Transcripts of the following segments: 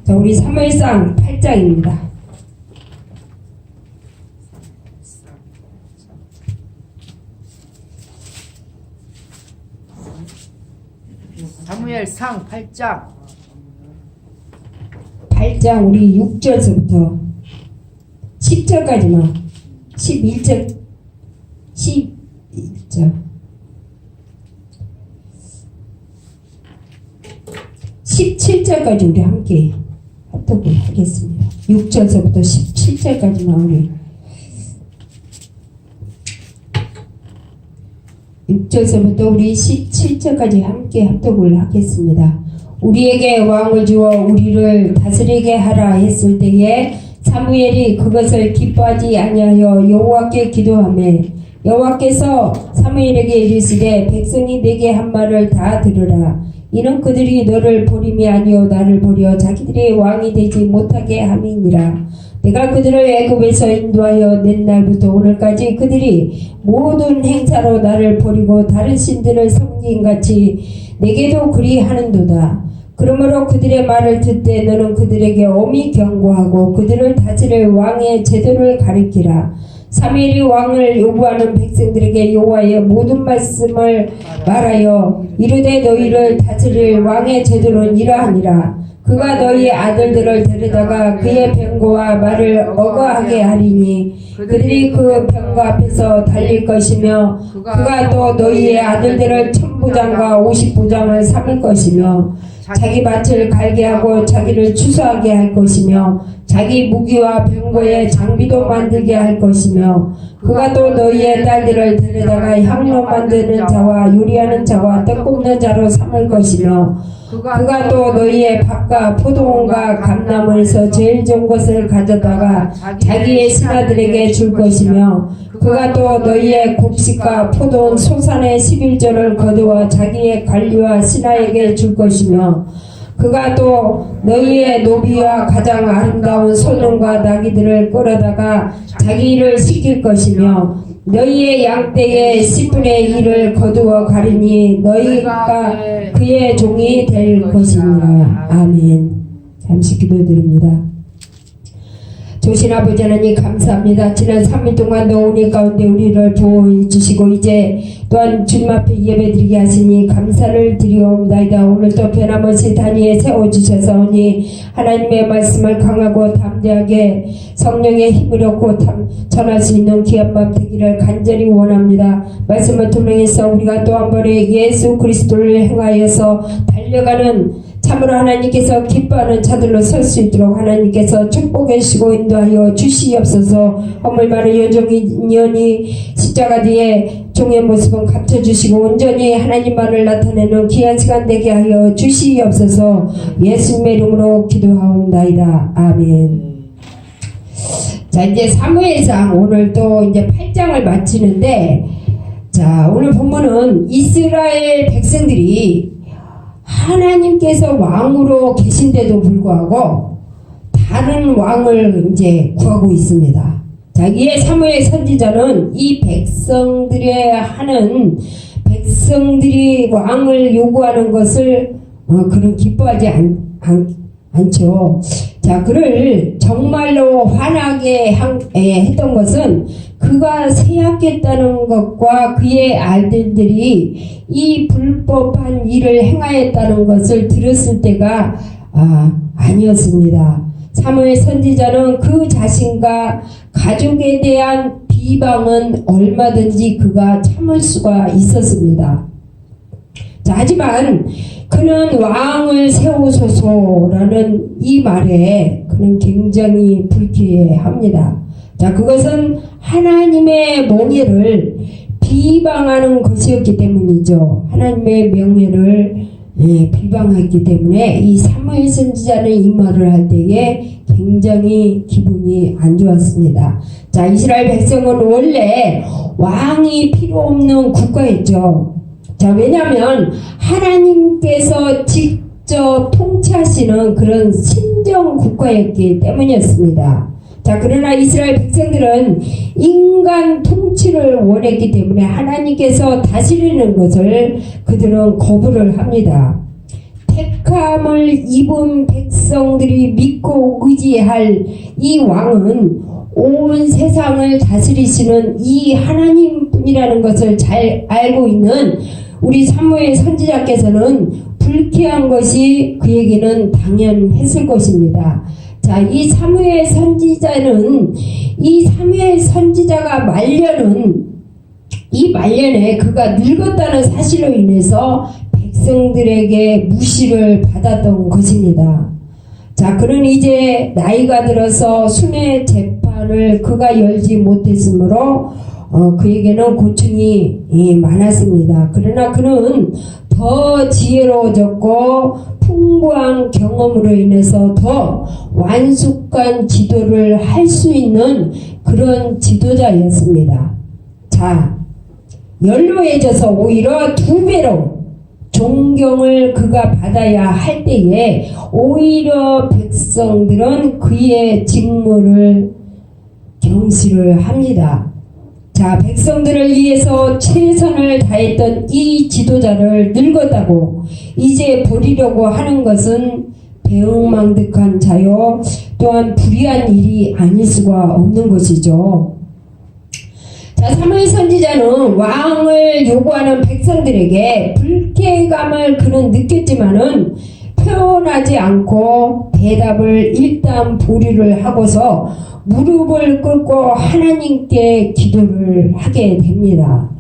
자, 우리 사무엘상 8장입니다. 사무엘상 8장 8장 우리 6절서부터 10절까지만 11절 11절 17절까지 우리 함께 합독을 하겠습니다. 6절서부터 17절까지만 우리 6절서부터 우리 17절까지 함께 합독을 하겠습니다. 우리에게 왕을 주어 우리를 다스리게 하라 했을 때에 사무엘이 그것을 기뻐하지 아니하여 여호와께 기도하매 여호와께서 사무엘에게 이르시되 백성이 내게 한 말을 다 들으라. 이는 그들이 너를 버림이 아니요 나를 버려 자기들이 왕이 되지 못하게 함이니라. 내가 그들을 애굽에서 인도하여 낸 날부터 오늘까지 그들이 모든 행사로 나를 버리고 다른 신들을 섬긴같이 내게도 그리하는도다. 그러므로 그들의 말을 듣되 너는 그들에게 엄히 경고하고 그들을 다스릴 왕의 제도를 가리키라. 사무엘이 왕을 요구하는 백성들에게 여호와의 모든 말씀을 말하여 이르되 너희를 다스릴 왕의 제도는 이러하니라. 그가 너희 아들들을 데려다가 그의 병거와 말을 어거하게 하리니 그들이 그 병거 앞에서 달릴 것이며 그가 또 너희의 아들들을 1000부장과 50부장을 삼을 것이며 자기 밭을 갈게 하고 자기를 추수하게 할 것이며 자기 무기와 병거의 장비도 만들게 할 것이며 그가 또 너희의 딸들을 데려다가 향로 만드는 자와 요리하는 자와 떡 굽는 자로 삼을 것이며 그가 또 너희의 밭과 포도원과 감나무에서 제일 좋은 것을 가져다가 자기의 신하들에게 줄 것이며 그가 또 너희의 곡식과 포도원 소산의 11조를 거두어 자기의 관리와 신하에게 줄 것이며 그가 또 너희의 노비와 가장 아름다운 소년과 나귀들을 끌어다가 자기 일을 시킬 것이며 너희의 양떼의 10분의 1을 거두어 가리니 너희가 그의 종이 될 것이니라. 아멘. 잠시 기도드립니다. 조신 아버지 하나님 감사합니다. 지난 3일 동안 노은이 가운데 우리를 보호해 주시고 이제 또한 주님 앞에 예배드리게 하시니 감사를 드리옵나이다. 오늘도 변함없이 단위에 세워주셔서 오니 하나님의 말씀을 강하고 담대하게 성령의 힘을 얻고 전할 수 있는 귀한 밤 되기를 간절히 원합니다. 말씀을 통해서 우리가 또 한 번에 예수 그리스도를 행하여서 달려가는 참으로 하나님께서 기뻐하는 자들로 설 수 있도록 하나님께서 축복해 주시고 인도하여 주시옵소서. 허물 많은 여종인연이 십자가 뒤에 종의 모습은 감춰주시고 온전히 하나님만을 나타내는 귀한 시간 되게 하여 주시옵소서. 예수님의 이름으로 기도하옵나이다. 아멘. 자, 이제 사무엘상 오늘 또 이제 8장을 마치는데, 자, 오늘 본문은 이스라엘 백성들이 하나님께서 왕으로 계신데도 불구하고 다른 왕을 이제 구하고 있습니다. 자, 이에 사무엘 선지자는 이 백성들이 왕을 요구하는 것을 그런 기뻐하지 않죠. 자, 그를 정말로 화나게 했던 것은 그가 세약했다는 것과 그의 아들들이 이 불법한 일을 행하였다는 것을 들었을 때가 아니었습니다. 사무엘 선지자는 그 자신과 가족에 대한 비방은 얼마든지 그가 참을 수가 있었습니다. 자, 하지만 그는 왕을 세우소서라는 이 말에 그는 굉장히 불쾌해합니다. 자, 그것은 하나님의 명예를 비방하는 것이었기 때문이죠. 하나님의 명예를 비방했기 때문에 이 사무엘 선지자는 이 말을 할 때에 굉장히 기분이 안 좋았습니다. 자, 이스라엘 백성은 원래 왕이 필요 없는 국가였죠. 자, 왜냐하면 하나님께서 직접 통치하시는 그런 신정 국가였기 때문이었습니다. 자, 그러나 이스라엘 백성들은 인간 통치를 원했기 때문에 하나님께서 다스리는 것을 그들은 거부를 합니다. 택한 택함을 입은 백성들이 믿고 의지할 이 왕은 온 세상을 다스리시는 이 하나님뿐이라는 것을 잘 알고 있는 우리 사무엘 선지자께서는 불쾌한 것이 그에게는 당연했을 것입니다. 자, 이 사무엘 선지자가 말년에 그가 늙었다는 사실로 인해서 백성들에게 무시를 받았던 것입니다. 자, 그는 이제 나이가 들어서 순회 재판을 그가 열지 못했으므로 그에게는 고충이 많았습니다. 그러나 그는 더 지혜로워졌고 풍부한 경험으로 인해서 더 완숙한 지도를 할 수 있는 그런 지도자였습니다. 자, 연로해져서 오히려 2배로 존경을 그가 받아야 할 때에 오히려 백성들은 그의 직무를 경시를 합니다. 자, 백성들을 위해서 최선을 다했던 이 지도자를 늙었다고 이제 버리려고 하는 것은 배은망덕한 자요, 또한 불의한 일이 아닐 수가 없는 것이죠. 자, 사무엘 선지자는 왕을 요구하는 백성들에게 불쾌감을 그는 느꼈지만은 표현하지 않고 대답을 일단 보류를 하고서 무릎을 꿇고 하나님께 기도를 하게 됩니다.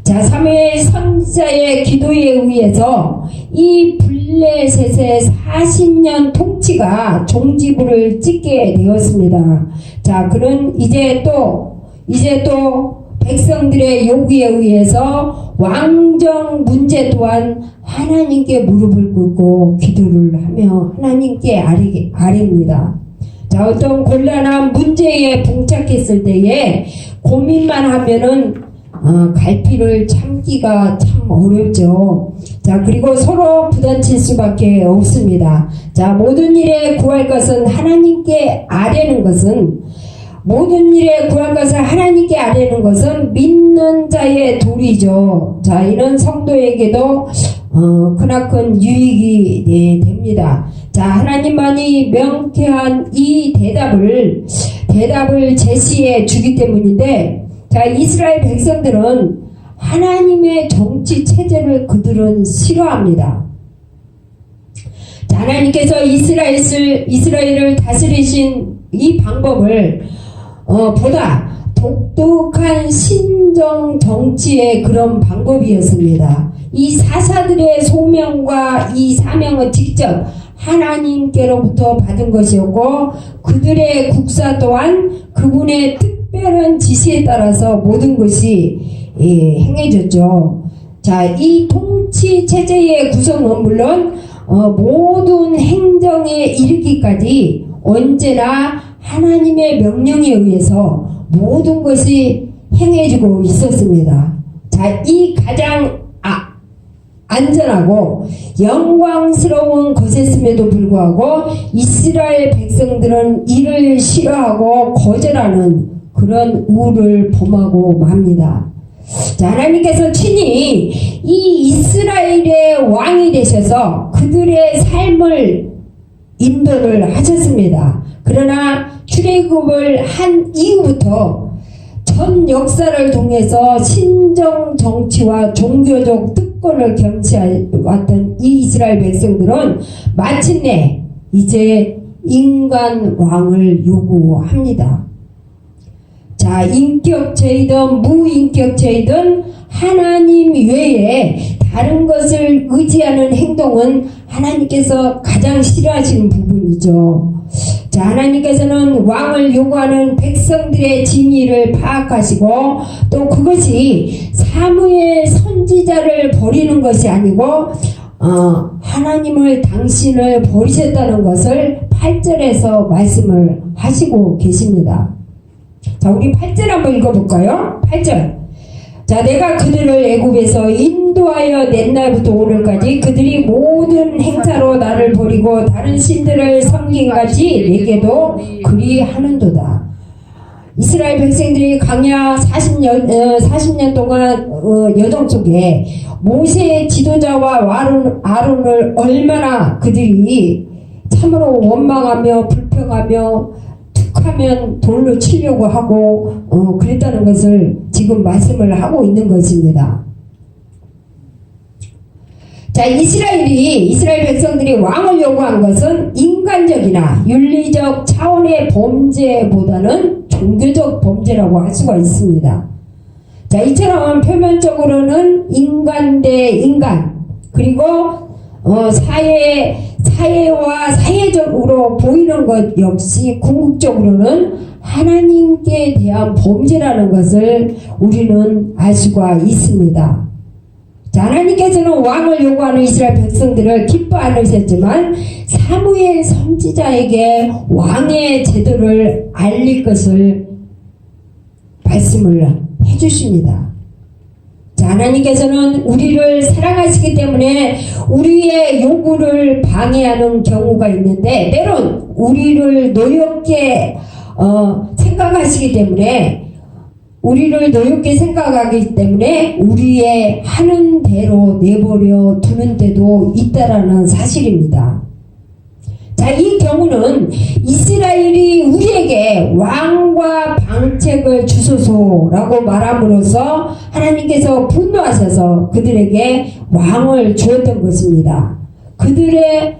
자, 사무엘 선지자의 기도에 의해서 이 블레셋의 40년 통치가 종지부를 찍게 되었습니다. 자, 그는 이제 또 백성들의 요구에 의해서 왕정 문제 또한 하나님께 무릎을 꿇고 기도를 하며 하나님께 아뢰입니다. 자, 어떤 곤란한 문제에 봉착했을 때에 고민만 하면은 갈피를 참기가 참 어렵죠. 자, 그리고 서로 부딪힐 수밖에 없습니다. 자, 모든 일에 구할 것은 하나님께 아뢰는 것은 믿는 자의 도리죠. 자, 이런 성도에게도 크나큰 유익이 됩니다. 자, 하나님만이 명쾌한 이 대답을 제시해 주기 때문인데, 자, 이스라엘 백성들은 하나님의 정치 체제를 그들은 싫어합니다. 자, 하나님께서 이스라엘을 다스리신 이 방법을 보다 독특한 신정 정치의 그런 방법이었습니다. 이 사사들의 소명과 이 사명은 직접 하나님께로부터 받은 것이었고, 그들의 국사 또한 그분의 특별한 지시에 따라서 모든 것이 행해졌죠. 자, 이 통치 체제의 구성은 물론 모든 행정에 이르기까지 언제나 하나님의 명령에 의해서 모든 것이 행해지고 있었습니다. 자, 이 가장 안전하고 영광스러운 것이었음에도 불구하고 이스라엘 백성들은 이를 싫어하고 거절하는 그런 우를 범하고 맙니다. 자, 하나님께서 친히 이 이스라엘의 왕이 되셔서 그들의 삶을 인도를 하셨습니다. 그러나 출애굽을 한 이후부터 전 역사를 통해서 신정 정치와 종교적 특권을 경치해왔던 이 이스라엘 백성들은 마침내 이제 인간 왕을 요구합니다. 자, 인격체이든 무인격체이든 하나님 외에 다른 것을 의지하는 행동은 하나님께서 가장 싫어하시는 부분이죠. 자, 하나님께서는 왕을 요구하는 백성들의 진의를 파악하시고 또 그것이 사무엘 선지자를 버리는 것이 아니고 하나님을 당신을 버리셨다는 것을 8절에서 말씀을 하시고 계십니다. 자, 우리 8절 한번 읽어볼까요? 8절. 자, 내가 그들을 애굽에서 인도하여 낸 날부터 오늘까지 그들이 모든 행사로 나를 버리고 다른 신들을 섬긴같이 내게도 그리하는도다. 이스라엘 백성들이 광야 40년 동안 여정 속에 모세의 지도자와 아론을 얼마나 그들이 참으로 원망하며 불평하며 툭하면 돌로 치려고 하고 그랬다는 것을 지금 말씀을 하고 있는 것입니다. 자, 이스라엘 백성들이 왕을 요구한 것은 인간적이나 윤리적 차원의 범죄보다는 종교적 범죄라고 할 수가 있습니다. 자, 이처럼 표면적으로는 인간 대 인간, 그리고 사회와 사회적으로 보이는 것 역시 궁극적으로는 하나님께 대한 범죄라는 것을 우리는 알 수가 있습니다. 자, 하나님께서는 왕을 요구하는 이스라엘 백성들을 기뻐 않으셨지만 사무엘 선지자에게 왕의 제도를 알릴 것을 말씀을 해주십니다. 자, 하나님께서는 우리를 사랑하시기 때문에 우리의 요구를 방해하는 경우가 있는데 때론 우리를 노엽게 생각하시기 때문에 우리의 하는 대로 내버려 두는 데도 있다라는 사실입니다. 자, 이 경우는 이스라엘이 우리에게 왕과 방책을 주소서라고 말함으로써 하나님께서 분노하셔서 그들에게 왕을 주었던 것입니다. 그들의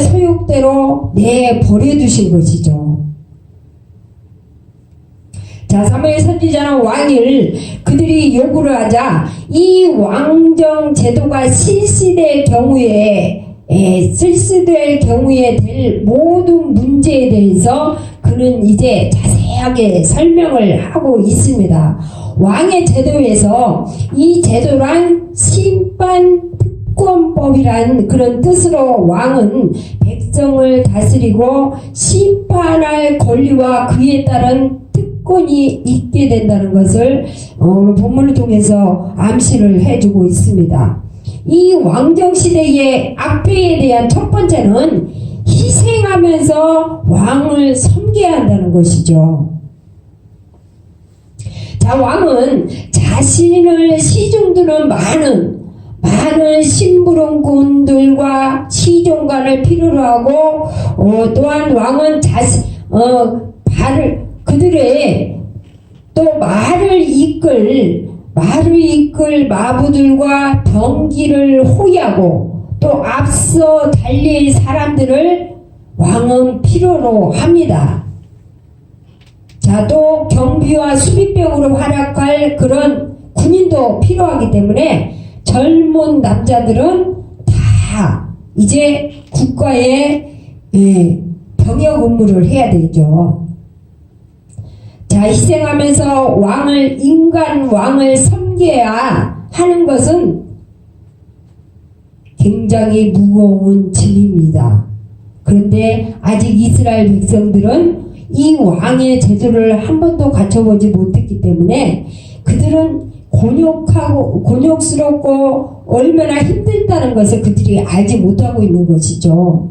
소욕대로 내버려 두신 것이죠. 자, 사무엘 선지자는 왕을 그들이 요구를 하자 이 왕정 제도가 실시될 경우에 될 모든 문제에 대해서 그는 이제 자세하게 설명을 하고 있습니다. 왕의 제도에서 이 제도란 심판특권법이란 그런 뜻으로 왕은 백성을 다스리고 심판할 권리와 그에 따른 특권이 있게 된다는 것을 오늘 본문을 통해서 암시를 해주고 있습니다. 이 왕정시대의 악배에 대한 첫 번째는 희생하면서 왕을 섬겨야 한다는 것이죠. 자, 왕은 자신을 시중드는 많은 심부름꾼들과 시종관을 필요로 하고 또한 왕은 그들의 또 말을 이끌 마부들과 병기를 호위하고 또 앞서 달릴 사람들을 왕은 필요로 합니다. 자, 또 경비와 수비병으로 활약할 그런 군인도 필요하기 때문에 젊은 남자들은 다 이제 국가에 병역 업무를 해야 되죠. 자, 희생하면서 왕을 섬겨야 하는 것은 굉장히 무거운 짐입니다. 그런데 아직 이스라엘 백성들은 이 왕의 제도를 한 번도 갖춰보지 못했기 때문에 그들은 곤욕스럽고 얼마나 힘들다는 것을 그들이 알지 못하고 있는 것이죠.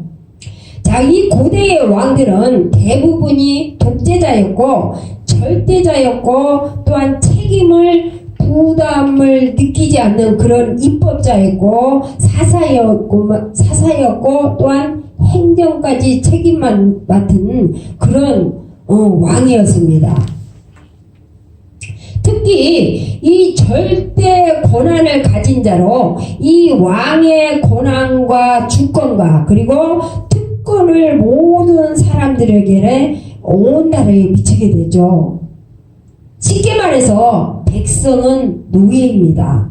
자, 이 고대의 왕들은 대부분이 독재자였고 절대자였고 또한 부담을 느끼지 않는 그런 입법자였고 사사였고 또한 행정까지 책임만 맡은 그런 왕이었습니다. 특히 이 절대 권한을 가진 자로 이 왕의 권한과 주권과 그리고 특권을 모든 사람들에게 온 나라에 미치게 되죠. 쉽게 말해서 백성은 노예입니다.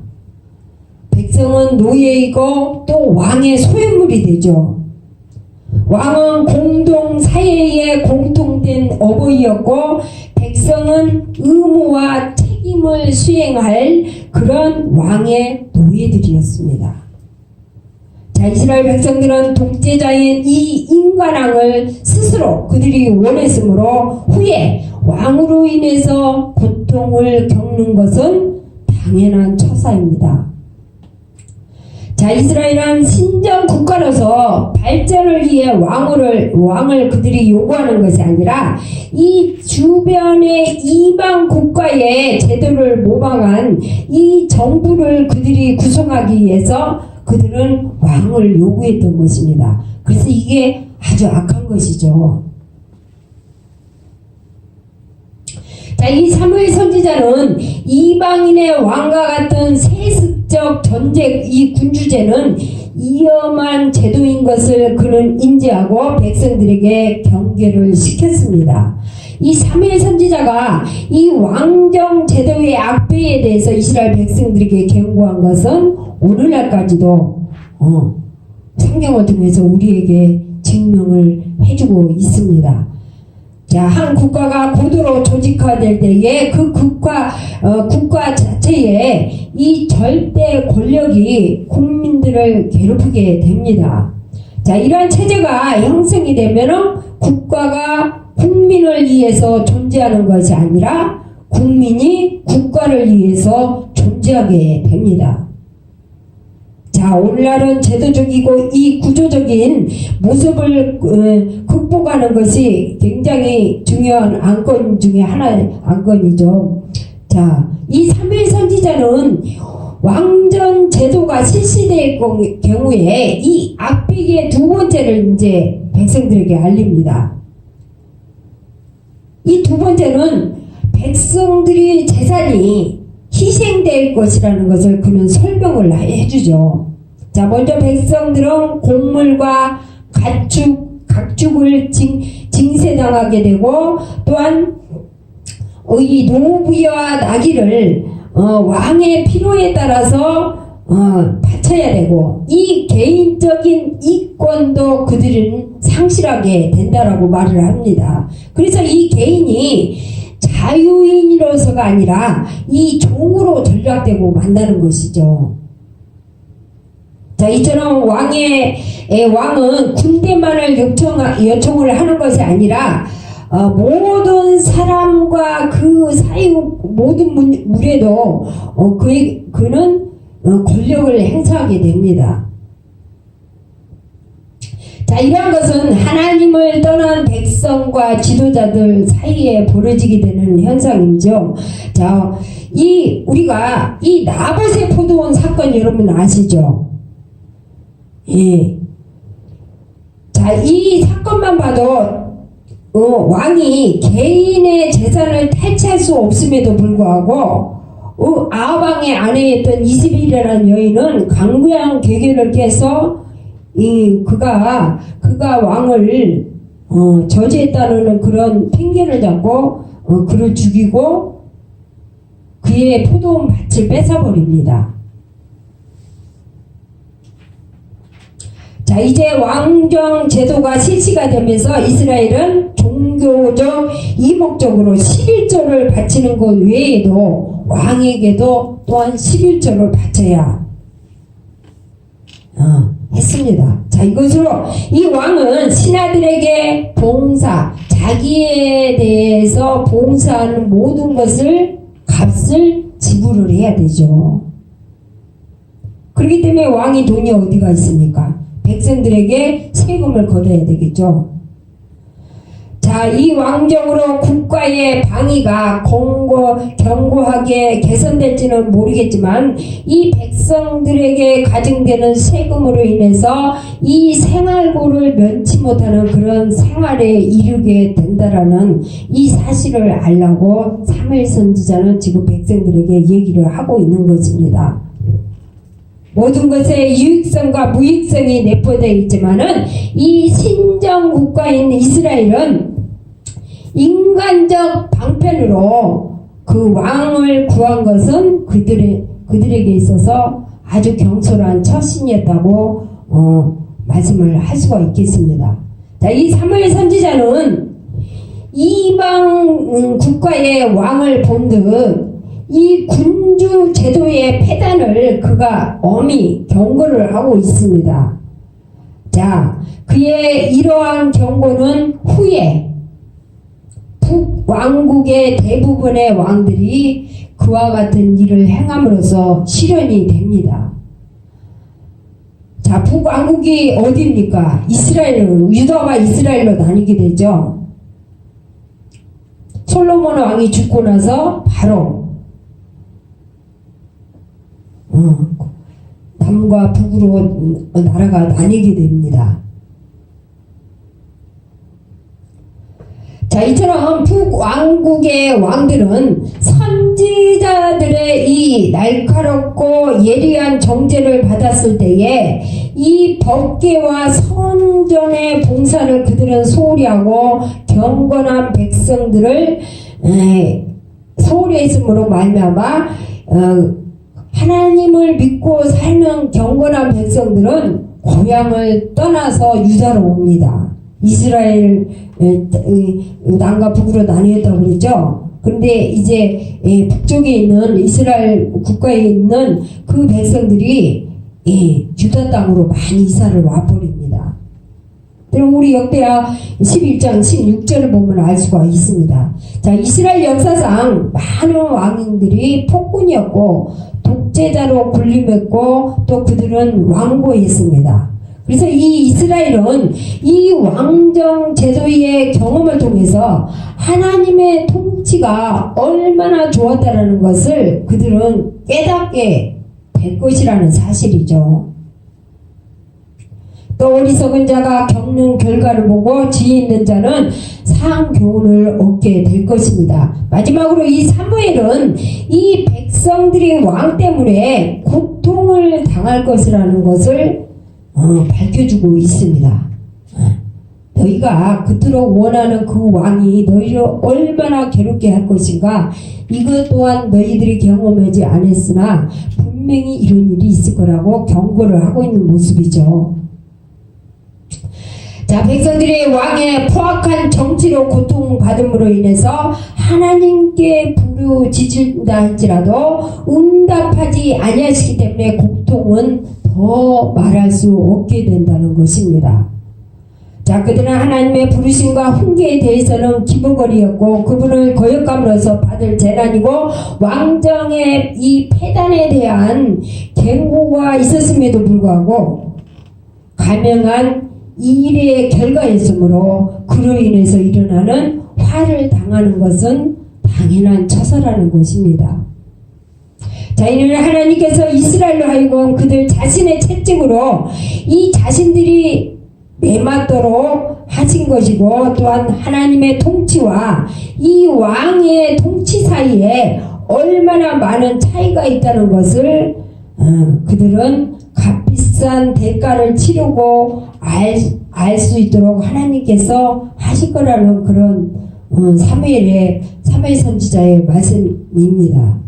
백성은 노예이고 또 왕의 소유물이 되죠. 왕은 공동사회의 공통된 어버이였고 백성은 의무와 책임을 수행할 그런 왕의 노예들이었습니다. 자, 이스라엘 백성들은 독재자인 이 인간왕을 스스로 그들이 원했으므로 후에 왕으로 인해서 고통을 겪는 것은 당연한 처사입니다. 자, 자, 이스라엘은 신정 국가로서 발전을 위해 왕을 그들이 요구하는 것이 아니라 이 주변의 이방 국가의 제도를 모방한 이 정부를 그들이 구성하기 위해서 그들은 왕을 요구했던 것입니다. 그래서 이게 아주 악한 것이죠. 자, 이 사무엘 선지자는 이방인의 왕과 같은 세습적 전쟁, 이 군주제는 위험한 제도인 것을 그는 인지하고 백성들에게 경계를 시켰습니다. 이 사무엘 선지자가 이 왕정 제도의 악배에 대해서 이스라엘 백성들에게 경고한 것은 오늘날까지도 성경을 통해서 우리에게 증명을 해주고 있습니다. 자, 한 국가가 고도로 조직화될 때에 그 국가 자체에 이 절대 권력이 국민들을 괴롭히게 됩니다. 자, 이러한 체제가 형성이 되면은 국가가 국민을 위해서 존재하는 것이 아니라 국민이 국가를 위해서 존재하게 됩니다. 자, 오늘날은 제도적이고 이 구조적인 모습을 극복하는 것이 굉장히 중요한 안건 중에 하나의 안건이죠. 자, 이 사무엘 선지자는 왕정 제도가 실시될 경우에 이 악비의 두 번째를 이제 백성들에게 알립니다. 이 두 번째는 백성들이 재산이 희생될 것이라는 것을 그는 설명을 해주죠. 자, 먼저 백성들은 곡물과 각축을 징세당하게 되고 또한 이 노부와 나귀를 왕의 필요에 따라서 바쳐야 되고 이 개인적인 이권도 그들은 상실하게 된다라고 말을 합니다. 그래서 이 개인이 자유인으로서가 아니라 이 종으로 전락되고 만다는 것이죠. 자, 이처럼 왕은 군대만을 요청을 하는 것이 아니라 모든 사람과 그 사이 모든 물에도 그는 권력을 행사하게 됩니다. 자, 이러한 것은 하나님을 떠난 백성과 지도자들 사이에 벌어지게 되는 현상이죠. 자, 우리가 이 나봇의 포도원 사건 여러분 아시죠? 예. 자, 이 사건만 봐도 왕이 개인의 재산을 탈취할 수 없음에도 불구하고 아방의 아내였던 이스벨이라는 여인은 강구양 계계를 깨서 그가 왕을 저지했다는 그런 핑계를 잡고 그를 죽이고 그의 포도원 밭을 뺏어버립니다. 자, 이제 왕정 제도가 실시가 되면서 이스라엘은 종교적 이목적으로 11조를 바치는 것 외에도 왕에게도 또한 11조를 바쳐야 했습니다. 자, 이것으로 이 왕은 신하들에게 자기에 대해서 봉사하는 모든 값을 지불을 해야 되죠. 그렇기 때문에 왕이 돈이 어디가 있습니까? 백성들에게 세금을 걷어야 되겠죠. 자, 이 왕정으로 국가의 방위가 견고하게 개선될지는 모르겠지만 이 백성들에게 가중되는 세금으로 인해서 이 생활고를 면치 못하는 그런 생활에 이르게 된다라는 이 사실을 알라고 사무엘 선지자는 지금 백성들에게 얘기를 하고 있는 것입니다. 모든 것의 유익성과 무익성이 내포되어 있지만은 이 신정 국가인 이스라엘은 인간적 방편으로 그 왕을 구한 것은 그들에게 있어서 아주 경솔한 처신이었다고 말씀을 할 수가 있겠습니다. 자, 이 사무엘 선지자는 이방 국가의 왕을 본듯 이 군주 제도의 폐단을 그가 엄히 경고를 하고 있습니다. 자, 그의 이러한 경고는 후에 북왕국의 대부분의 왕들이 그와 같은 일을 행함으로써 실현이 됩니다. 자, 북왕국이 어디입니까? 이스라엘, 유다가 이스라엘로 나뉘게 되죠. 솔로몬 왕이 죽고 나서 바로 남과 북으로 나라가 나뉘게 됩니다. 자, 이처럼 북왕국의 왕들은 선지자들의 이 날카롭고 예리한 정죄를 받았을 때에 이 법궤와 성전의 봉사를 그들은 소홀히 하고 경건한 백성들을 소홀히 했으므로 말미암아 하나님을 믿고 사는 경건한 백성들은 고향을 떠나서 유다로 옵니다. 이스라엘 남과 북으로 나뉘었다고 그랬죠. 그런데 이제 북쪽에 있는 이스라엘 국가에 있는 그 백성들이 유다 땅으로 많이 이사를 와버립니다. 그럼 우리 역대하 11장 16절을 보면 알 수가 있습니다. 자, 이스라엘 역사상 많은 왕들이 폭군이었고 독재자로 군림했고 또 그들은 왕고했습니다. 그래서 이 이스라엘은 이 왕정 제도의 경험을 통해서 하나님의 통치가 얼마나 좋았다는 것을 그들은 깨닫게 될 것이라는 사실이죠. 또 어리석은 자가 겪는 결과를 보고 지혜 있는 자는 상 교훈을 얻게 될 것입니다. 마지막으로 이 사무엘은 이 백성들이 왕 때문에 고통을 당할 것이라는 것을 밝혀주고 있습니다. 너희가 그토록 원하는 그 왕이 너희를 얼마나 괴롭게 할 것인가, 이것 또한 너희들이 경험하지 않았으나 분명히 이런 일이 있을 거라고 경고를 하고 있는 모습이죠. 자, 백성들이 왕의 포악한 정치로 고통받음으로 인해서 하나님께 부르짖는다 할지라도 응답하지 아니하시기 때문에 고통은 더 말할 수 없게 된다는 것입니다. 자, 그들은 하나님의 부르심과 훈계에 대해서는 기부거리였고 그분을 거역감으로써 받을 재난이고 왕정의 이 폐단에 대한 경고가 있었음에도 불구하고 가명한 이 일의 결과였으므로 그로 인해서 일어나는 화를 당하는 것은 당연한 처사라는 것입니다. 자, 이는 하나님께서 이스라엘로 하여금 그들 자신의 채찍으로 이 자신들이 매맞도록 하신 것이고 또한 하나님의 통치와 이 왕의 통치 사이에 얼마나 많은 차이가 있다는 것을 그들은 값비싼 대가를 치르고 알 수 있도록 하나님께서 하실 거라는 그런 사무엘 선지자의 말씀입니다.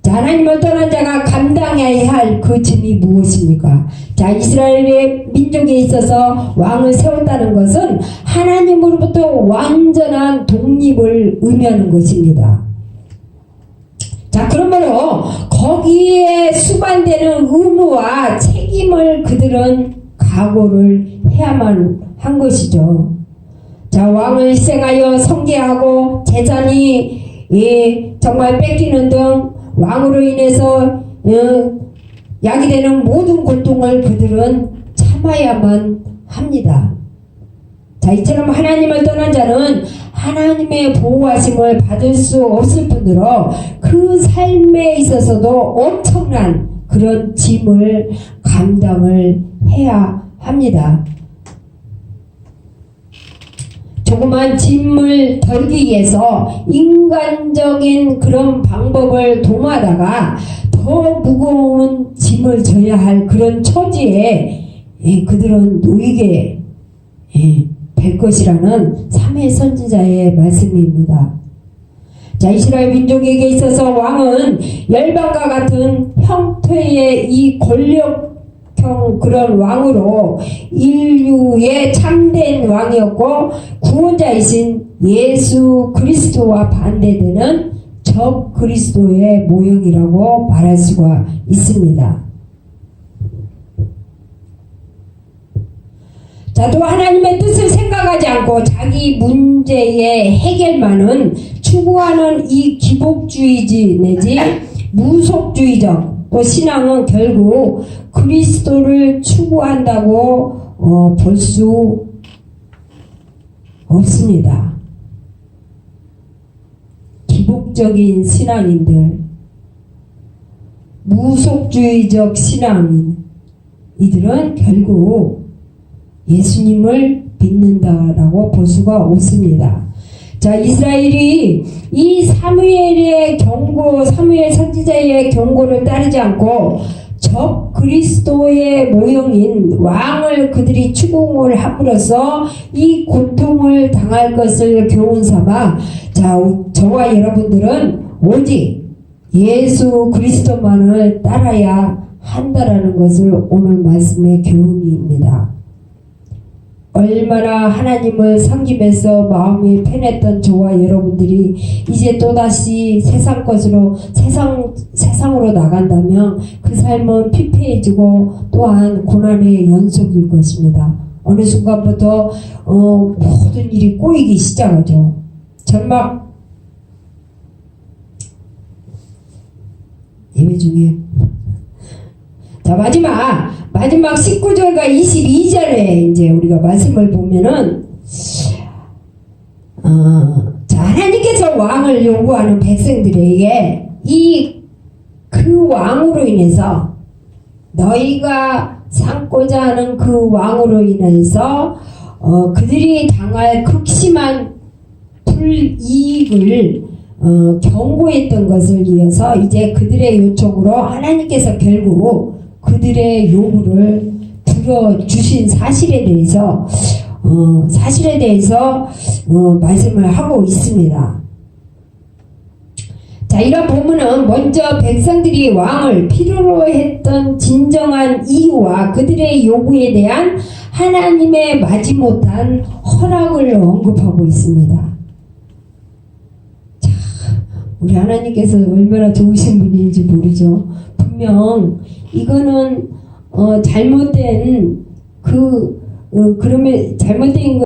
자, 하나님을 떠난 자가 감당해야 할 그 짐이 무엇입니까? 자, 이스라엘의 민족에 있어서 왕을 세웠다는 것은 하나님으로부터 완전한 독립을 의미하는 것입니다. 자, 그러므로 거기에 수반되는 의무와 책임을 그들은 각오를 해야만 한 것이죠. 자, 왕을 희생하여 성계하고 재산이 정말 뺏기는 등 왕으로 인해서 야기되는 모든 고통을 그들은 참아야만 합니다. 자, 이처럼 하나님을 떠난 자는 하나님의 보호하심을 받을 수 없을 뿐더러 그 삶에 있어서도 엄청난 그런 짐을 감당을 해야 합니다. 조그만 짐을 덜기 위해서 인간적인 그런 방법을 동하다가 더 무거운 짐을 져야 할 그런 처지에 그들은 놓이게 될 것이라는 사무엘 선지자의 말씀입니다. 자, 이스라엘 민족에게 있어서 왕은 열방과 같은 형태의 이 권력형 그런 왕으로 인류의 참된 왕이었고 구원자이신 예수 그리스도와 반대되는 적 그리스도의 모형이라고 말할 수가 있습니다. 자, 또 하나님의 뜻을 생각하지 않고 자기 문제의 해결만은 추구하는 이 기복주의지 내지 무속주의적 또 신앙은 결국 그리스도를 추구한다고 볼 수 없습니다. 기복적인 신앙인들, 무속주의적 신앙인 이들은 결국 예수님을 믿는다라고 볼 수가 없습니다. 자, 이스라엘이 이 사무엘의 경고, 사무엘 선지자의 경고를 따르지 않고 적 그리스도의 모형인 왕을 그들이 추궁을 함으로써 이 고통을 당할 것을 교훈 삼아, 자, 저와 여러분들은 오직 예수 그리스도만을 따라야 한다라는 것을 오늘 말씀의 교훈입니다. 얼마나 하나님을 섬기면서 마음이 편했던 저와 여러분들이 이제 또다시 세상 것으로 세상으로 나간다면 그 삶은 피폐해지고 또한 고난의 연속일 것입니다. 어느 순간부터 모든 일이 꼬이기 시작하죠. 전막 예배 중에 자, 마지막 19절과 22절에 이제 우리가 말씀을 보면은, 자, 하나님께서 왕을 요구하는 백성들에게 그 왕으로 인해서 너희가 삼고자 하는 그 왕으로 인해서 그들이 당할 극심한 불이익을 경고했던 것을 이어서 이제 그들의 요청으로 하나님께서 결국 그들의 요구를 들어주신 사실에 대해서 말씀을 하고 있습니다. 자, 이런 본문은 먼저 백성들이 왕을 필요로 했던 진정한 이유와 그들의 요구에 대한 하나님의 마지못한 허락을 언급하고 있습니다. 자, 우리 하나님께서 얼마나 좋으신 분인지 모르죠. 분명 이거는 잘못된 그러면 잘못된